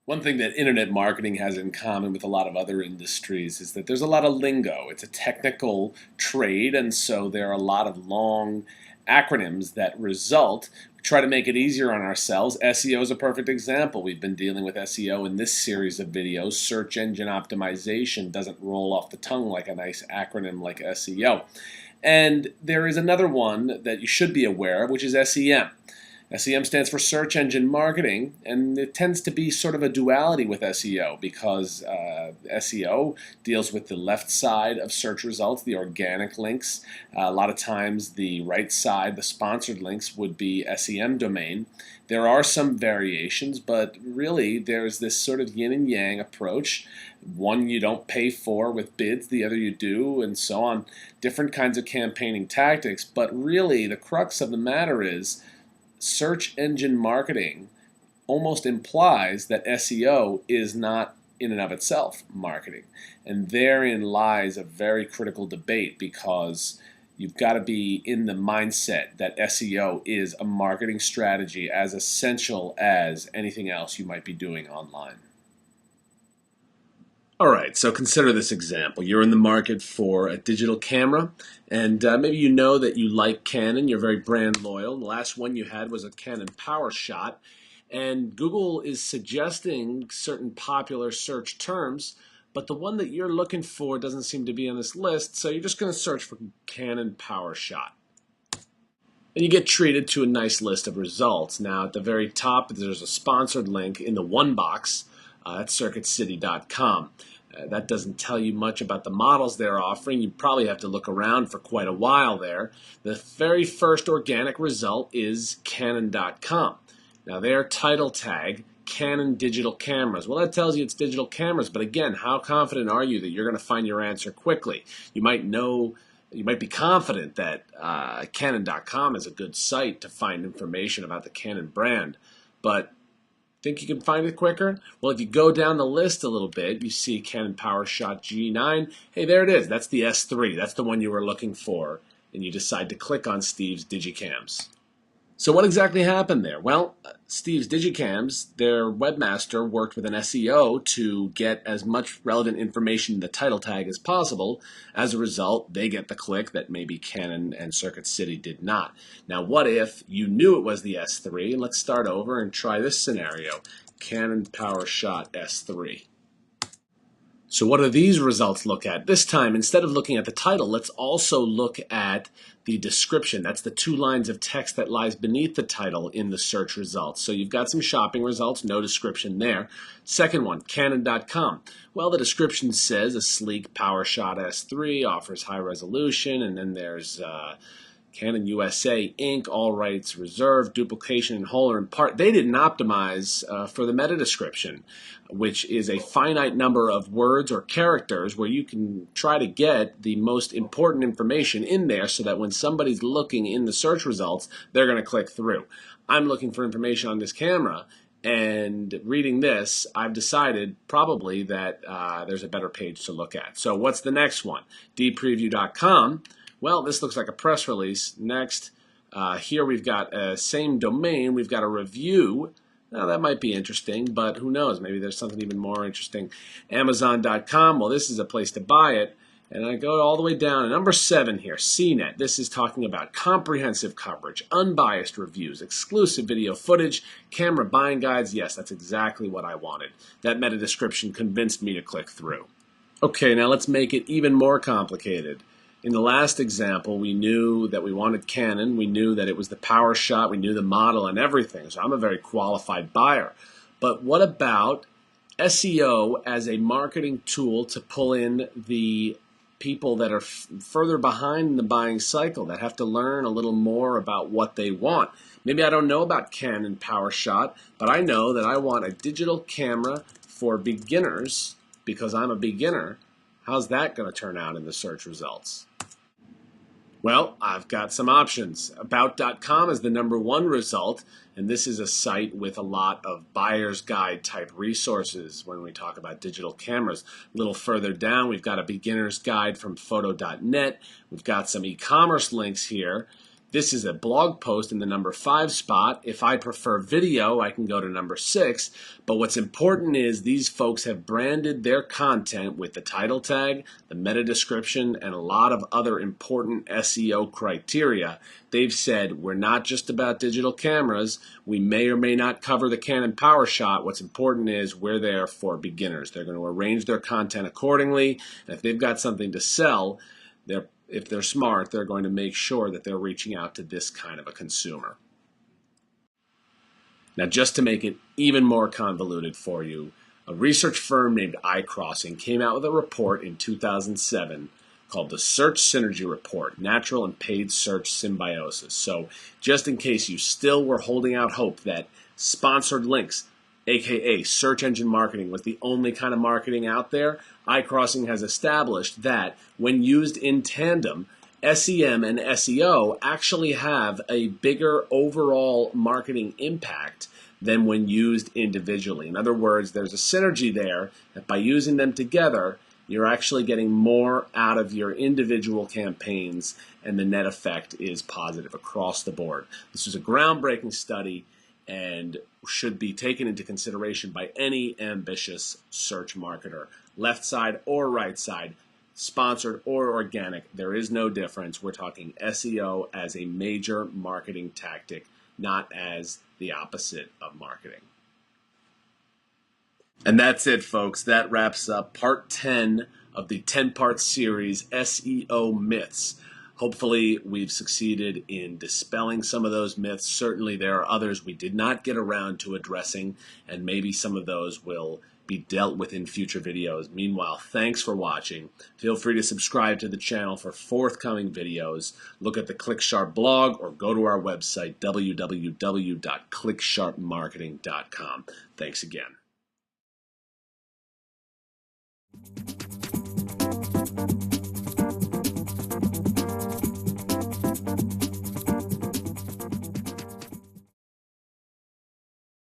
One thing that internet marketing has in common with a lot of other industries is that there's a lot of lingo. It's a technical trade, and so there are a lot of long acronyms that result. We try to make it easier on ourselves. SEO is a perfect example. We've been dealing with SEO in this series of videos. Search engine optimization doesn't roll off the tongue like a nice acronym like SEO. And there is another one that you should be aware of, which is SEM. SEM stands for search engine marketing, and it tends to be sort of a duality with SEO because SEO deals with the left side of search results, the organic links. A lot of times the right side, the sponsored links, would be SEM domain. There are some variations, but really there's this sort of yin and yang approach. One you don't pay for with bids, the other you do, and so on. Different kinds of campaigning tactics, but really the crux of the matter is search engine marketing almost implies that SEO is not in and of itself marketing. And therein lies a very critical debate because you've got to be in the mindset that SEO is a marketing strategy as essential as anything else you might be doing online. All right, so consider this example. You're in the market for a digital camera, and maybe you know that you like Canon. You're very brand loyal. The last one you had was a Canon PowerShot, and Google is suggesting certain popular search terms, but the one that you're looking for doesn't seem to be on this list, so you're just going to search for Canon PowerShot. And you get treated to a nice list of results. Now, at the very top, there's a sponsored link in the one box. That's circuitcity.com. That doesn't tell you much about the models they're offering. You probably have to look around for quite a while there. The very first organic result is Canon.com. Now their title tag, Canon digital cameras. Well, that tells you it's digital cameras, but again, how confident are you that you're going to find your answer quickly? You might be confident that Canon.com is a good site to find information about the Canon brand, but think you can find it quicker? Well, if you go down the list a little bit, you see Canon PowerShot G9. Hey, there it is. That's the S3. That's the one you were looking for. And you decide to click on Steve's Digicams. So what exactly happened there? Well, Steve's Digicams, their webmaster worked with an SEO to get as much relevant information in the title tag as possible. As a result, they get the click that maybe Canon and Circuit City did not. Now, what if you knew it was the S3? And let's start over and try this scenario. Canon PowerShot S3. So what do these results look at? This time, instead of looking at the title, let's also look at the description. That's the 2 lines of text that lies beneath the title in the search results. So you've got some shopping results, no description there. Second one, Canon.com. Well, the description says a sleek PowerShot S3 offers high resolution, and then there's Canon USA Inc., all rights reserved, duplication in whole or in part. They didn't optimize for the meta description, which is a finite number of words or characters where you can try to get the most important information in there so that when somebody's looking in the search results, they're going to click through. I'm looking for information on this camera, and reading this, I've decided probably that there's a better page to look at. So what's the next one? dpreview.com. Well, this looks like a press release. Next, here we've got a same domain. We've got a review. Now, that might be interesting, but who knows? Maybe there's something even more interesting. Amazon.com. Well, this is a place to buy it. And I go all the way down to number 7 here, CNET. This is talking about comprehensive coverage, unbiased reviews, exclusive video footage, camera buying guides. Yes, that's exactly what I wanted. That meta description convinced me to click through. Okay, now let's make it even more complicated. In the last example, we knew that we wanted Canon. We knew that it was the PowerShot. We knew the model and everything. So I'm a very qualified buyer. But what about SEO as a marketing tool to pull in the people that are further behind in the buying cycle, that have to learn a little more about what they want? Maybe I don't know about Canon PowerShot, but I know that I want a digital camera for beginners because I'm a beginner. How's that going to turn out in the search results? Well, I've got some options. About.com is the #1 result, and this is a site with a lot of buyer's guide type resources when we talk about digital cameras. A little further down, we've got a beginner's guide from photo.net. We've got some e-commerce links here. This is a blog post in the #5 spot. If I prefer video, I can go to #6. But what's important is these folks have branded their content with the title tag, the meta description, and a lot of other important SEO criteria. They've said we're not just about digital cameras. We may or may not cover the Canon PowerShot. What's important is we're there for beginners. They're going to arrange their content accordingly. And if they've got something to sell, if they're smart, they're going to make sure that they're reaching out to this kind of a consumer. Now, just to make it even more convoluted for you, a research firm named iCrossing came out with a report in 2007 called the Search Synergy Report, Natural and Paid Search Symbiosis. So just in case you still were holding out hope that sponsored links, aka search engine marketing, was the only kind of marketing out there, iCrossing has established that when used in tandem, SEM and SEO actually have a bigger overall marketing impact than when used individually. In other words, there's a synergy there that by using them together, you're actually getting more out of your individual campaigns, and the net effect is positive across the board. This is a groundbreaking study and should be taken into consideration by any ambitious search marketer. Left side or right side, sponsored or organic, there is no difference. We're talking SEO as a major marketing tactic, not as the opposite of marketing. And that's it, folks. That wraps up part 10 of the 10-part series, SEO Myths. Hopefully, we've succeeded in dispelling some of those myths. Certainly, there are others we did not get around to addressing, and maybe some of those will be dealt with in future videos. Meanwhile, thanks for watching. Feel free to subscribe to the channel for forthcoming videos. Look at the ClickSharp blog or go to our website, www.clicksharpmarketing.com. Thanks again.